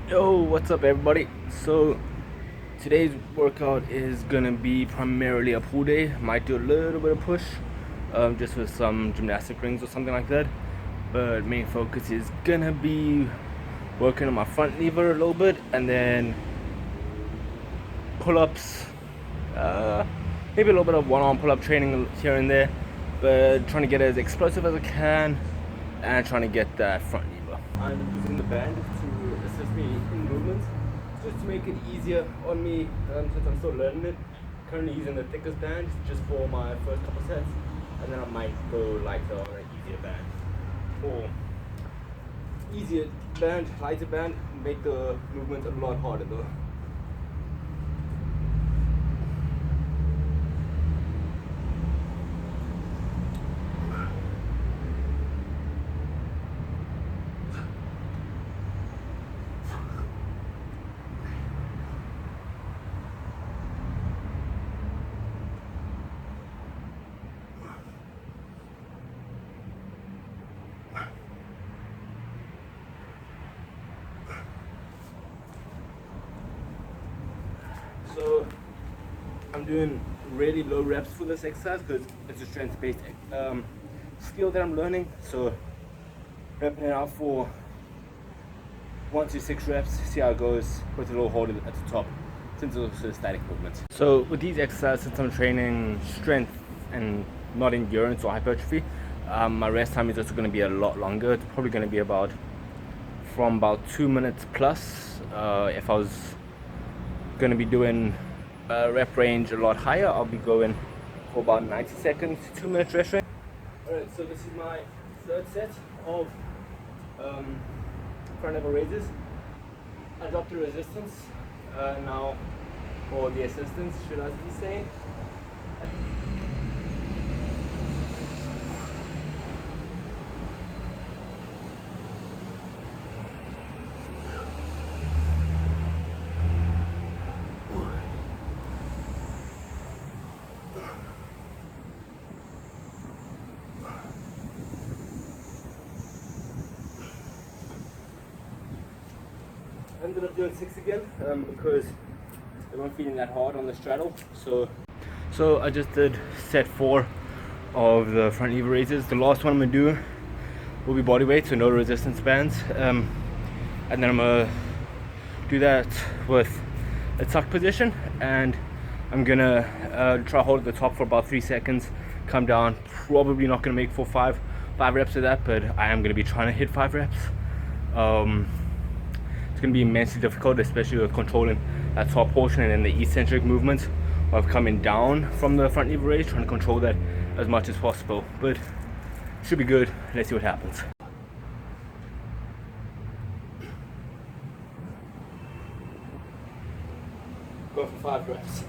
Yo, what's up everybody? So today's workout is gonna be primarily a pull day. Might do a little bit of push, just with some gymnastic rings or something like that. But main focus is gonna be working on my front lever a little bit, and then pull-ups, uh, maybe a little bit of one-arm pull-up training here and there. But trying to get as explosive as I can, and trying to get that front lever. I'm using the band to assist me in movements, just to make it easier on me, since I'm still learning it. Currently using the thickest band just for my first couple sets, and then I might go lighter on an easier band. Or easier band, lighter band, make the movement a lot harder though. So I'm doing really low reps for this exercise because it's a strength-based skill that I'm learning. So repping it out for 1 to 6 reps, see how it goes with a little hold at the top, since it's also a static movement. So with these exercises, since I'm training strength and not endurance or hypertrophy, my rest time is also going to be a lot longer. It's probably going to be about 2 minutes plus. If I was going to be doing rep range a lot higher, I'll be going for about 90 seconds to 2 minutes rest range. Alright, so this is my third set of front lever raises. I dropped the resistance now for the assistance, should I be saying. I ended up doing 6 again because I wasn't feeling that hard on the straddle. So I just did set 4 of the front lever raises. The last one I'm gonna do will be body weight, so no resistance bands. And then I'm gonna do that with a tuck position, and I'm gonna try hold at the top for about 3 seconds, come down. Probably not gonna make for five reps of that, but I am gonna be trying to hit 5 reps. It's going to be immensely difficult, especially with controlling that top portion and then the eccentric movements of coming down from the front lever raise, trying to control that as much as possible. But should be good. Let's see what happens. Go for 5 reps.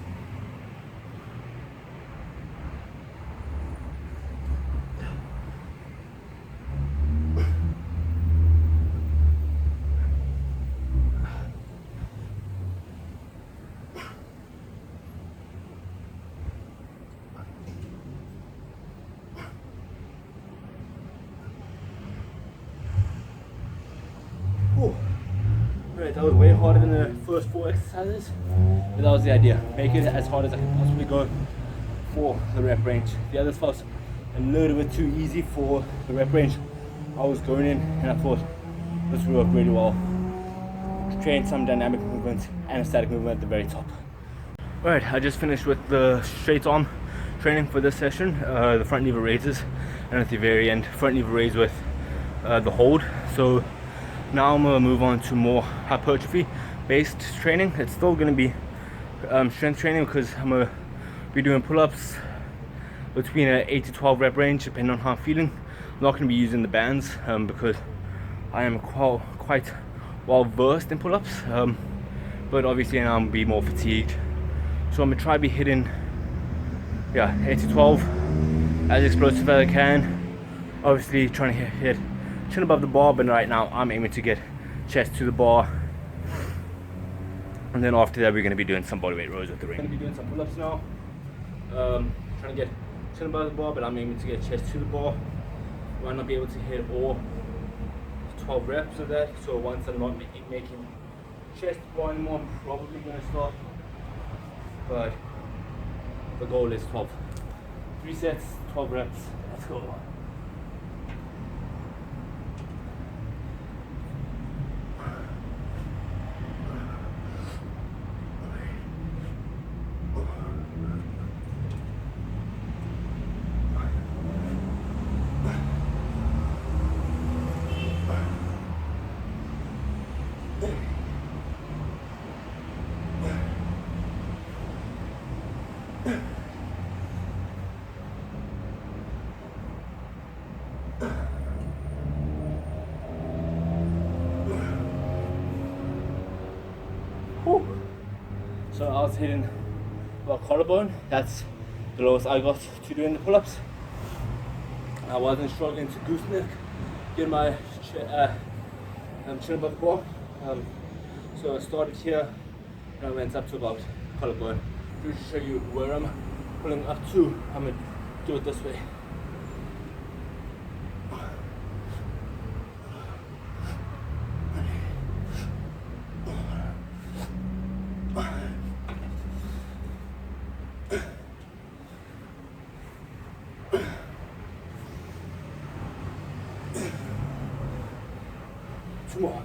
Right, that was way harder than the first 4 exercises, but that was the idea. Make it as hard as I can possibly go for the rep range. The others felt a little bit too easy for the rep range I was going in, and I thought this would work really well. Train some dynamic movements and a static movement at the very top. Alright, I just finished with the straight arm training for this session, the front lever raises, and at the very end, front lever raise with the hold. So now I'm gonna move on to more hypertrophy based training. It's still gonna be strength training because I'm gonna be doing pull-ups between an 8 to 12 rep range depending on how I'm feeling. I'm not gonna be using the bands because I am quite well versed in pull-ups, but obviously now I'm gonna be more fatigued. So I'm gonna try to be hitting 8 to 12 as explosive as I can. Obviously trying to hit chin above the bar, but right now I'm aiming to get chest to the bar, and then after that we're going to be doing some bodyweight rows with the ring. I'm going to be doing some pull-ups now, trying to get chin above the bar, but I'm aiming to get chest to the bar. Might not be able to hit all 12 reps of that, so once I'm not making chest volume, I'm probably going to stop, but the goal is 12. 3 sets, 12 reps. Let's go. So I was hitting about collarbone. That's the lowest I got to doing the pull-ups. I wasn't struggling to gooseneck, get my chin above the bar. So I started here and I went up to about collarbone. Just to show you where I'm pulling up to, I'm gonna do it this way. Two more.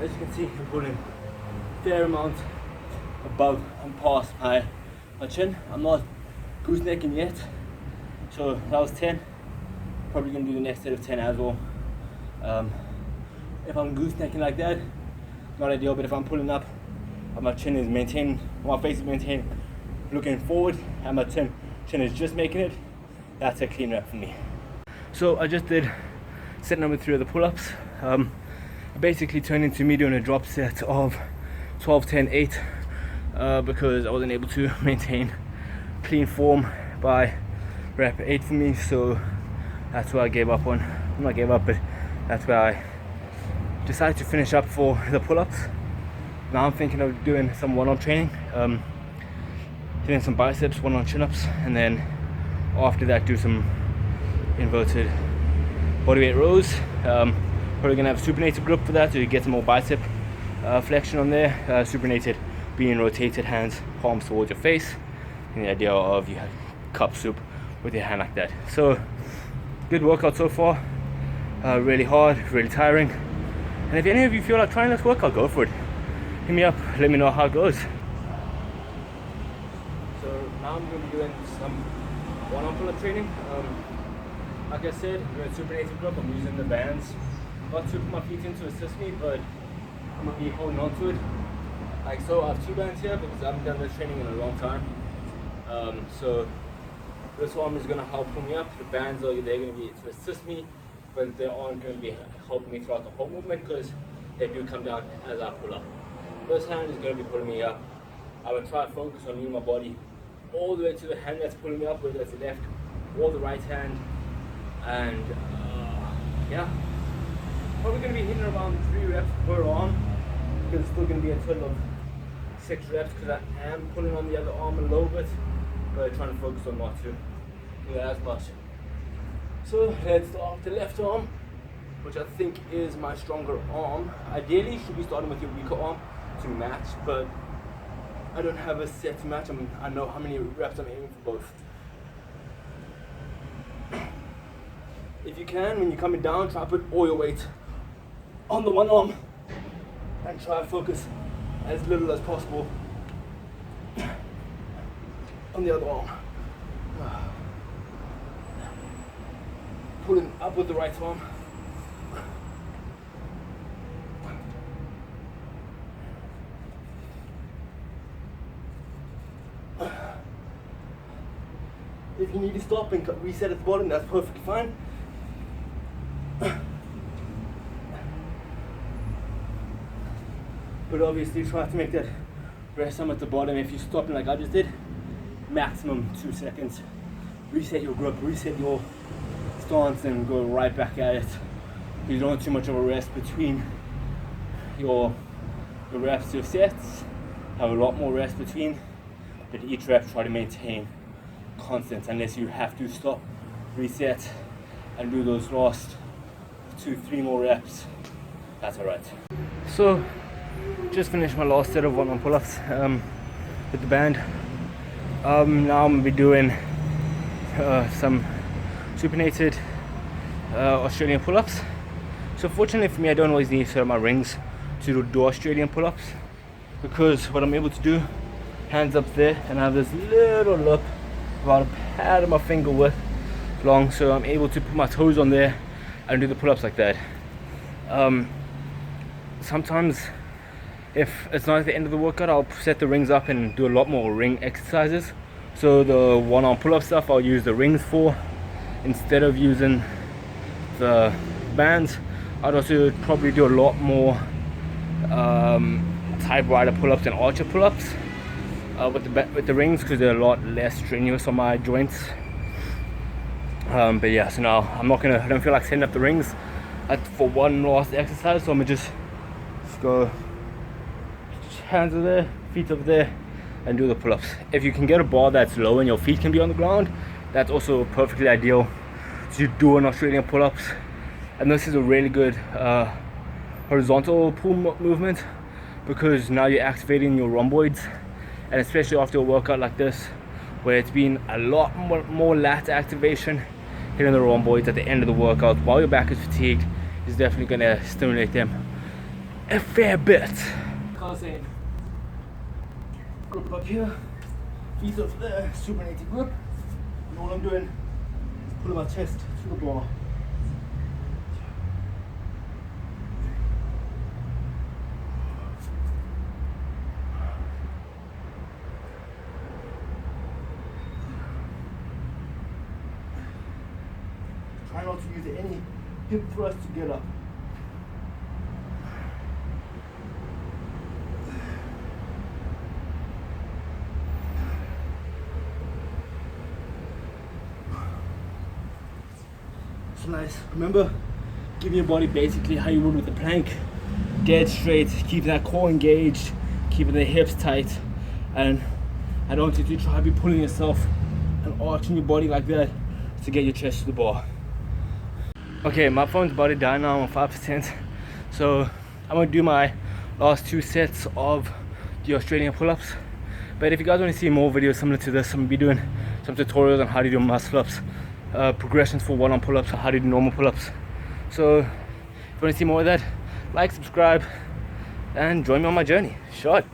As you can see, I'm pulling a fair amount above and past my chin. I'm not goosenecking yet. So that was 10. Probably gonna do the next set of 10 as well. If I'm goosenecking like that, not ideal, but if I'm pulling up, my chin is maintained, my face is maintained, looking forward, and my chin is just making it, that's a clean rep for me. So I just did set number 3 of the pull-ups. It basically turned into me doing a drop set of 12, 10, 8 because I wasn't able to maintain clean form by rep 8 for me, so that's where I gave up on. Not gave up, but that's where I decided to finish up for the pull-ups. Now I'm thinking of doing some one-arm training, doing some biceps, one-arm chin-ups, and then after that do some inverted bodyweight rows. Probably gonna have a supinated grip for that to get some more bicep flexion on there. Supinated being rotated hands, palms towards your face, and the idea of you have cup soup with your hand like that. So good workout so far, really hard, really tiring. And if any of you feel like trying this workout, go for it. Hit me up, let me know how it goes. So now I'm going to be doing some one-arm pull-up training. Like I said, I'm doing supinated grip. I'm using the bands not to put my feet in to assist me, but I'm going to be holding on to it. Like so, I have 2 bands here because I haven't done this training in a long time. So this arm is going to help pull me up. The bands they're going to be to assist me, but they aren't going to be helping me throughout the whole movement because they do come down as I pull up. This hand is going to be pulling me up. I will try to focus on moving my body all the way to the hand that's pulling me up, whether it's the left or the right hand. And yeah, probably going to be hitting around 3 reps per arm because it's still going to be a total of 6 reps because I am pulling on the other arm a little bit, but trying to focus on not to do that as much. So let's start with the left arm, which I think is my stronger arm. Ideally, you should be starting with your weaker arm to match, but I don't have a set to match. I know how many reps I'm aiming for both. If you can, when you're coming down, try to put all your weight on the one arm and try to focus as little as possible on the other arm. Pulling up with the right arm. If you need to stop and reset at the bottom, that's perfectly fine. But obviously try to make that rest arm at the bottom. If you're stopping like I just did, maximum 2 seconds. Reset your grip, reset your stance and go right back at it. You don't want too much of a rest between your reps, your sets. Have a lot more rest between but each rep try to maintain constant unless you have to stop, reset, and do those last 2-3 more reps. That's alright. So just finished my last set of 1-arm pull-ups with the band. Now I'm gonna be doing some supinated Australian pull-ups. So fortunately for me, I don't always need to set up my rings to do Australian pull-ups, because what I'm able to do, hands up there, and I have this little lip about a pad of my finger width long, so I'm able to put my toes on there and do the pull-ups like that. Sometimes if it's not at the end of the workout, I'll set the rings up and do a lot more ring exercises. So the 1-arm pull-up stuff I'll use the rings for instead of using the bands. I'd also probably do a lot more typewriter pull-ups and archer pull-ups with the rings, because they're a lot less strenuous on my joints. But yeah, so now I don't feel like setting up the rings for one last exercise, so I'm gonna just go hands over there, feet over there, and do the pull-ups. If you can get a bar that's low and your feet can be on the ground, that's also perfectly ideal to do an Australian pull-ups. And this is a really good horizontal pull movement, because now you're activating your rhomboids, and especially after a workout like this where it's been a lot more lat activation, hitting the rhomboids at the end of the workout while your back is fatigued is definitely going to stimulate them a fair bit. Grip up here, feet up there, supinated grip, and all I'm doing is pulling my chest to the bar. Try not to use any hip thrust to get up. It's nice. Remember, give your body basically how you would with the plank. Dead straight, keep that core engaged, keeping the hips tight, and I don't want you to try to be pulling yourself and arching your body like that to get your chest to the bar. Okay, my phone's about to die now, I'm on 5%, so I'm gonna do my last 2 sets of the Australian pull-ups. But if you guys want to see more videos similar to this, I'm gonna be doing some tutorials on how to do muscle ups, progressions for 1-arm pull-ups, how to do normal pull-ups. So if you want to see more of that, like, subscribe, and join me on my journey. Shot.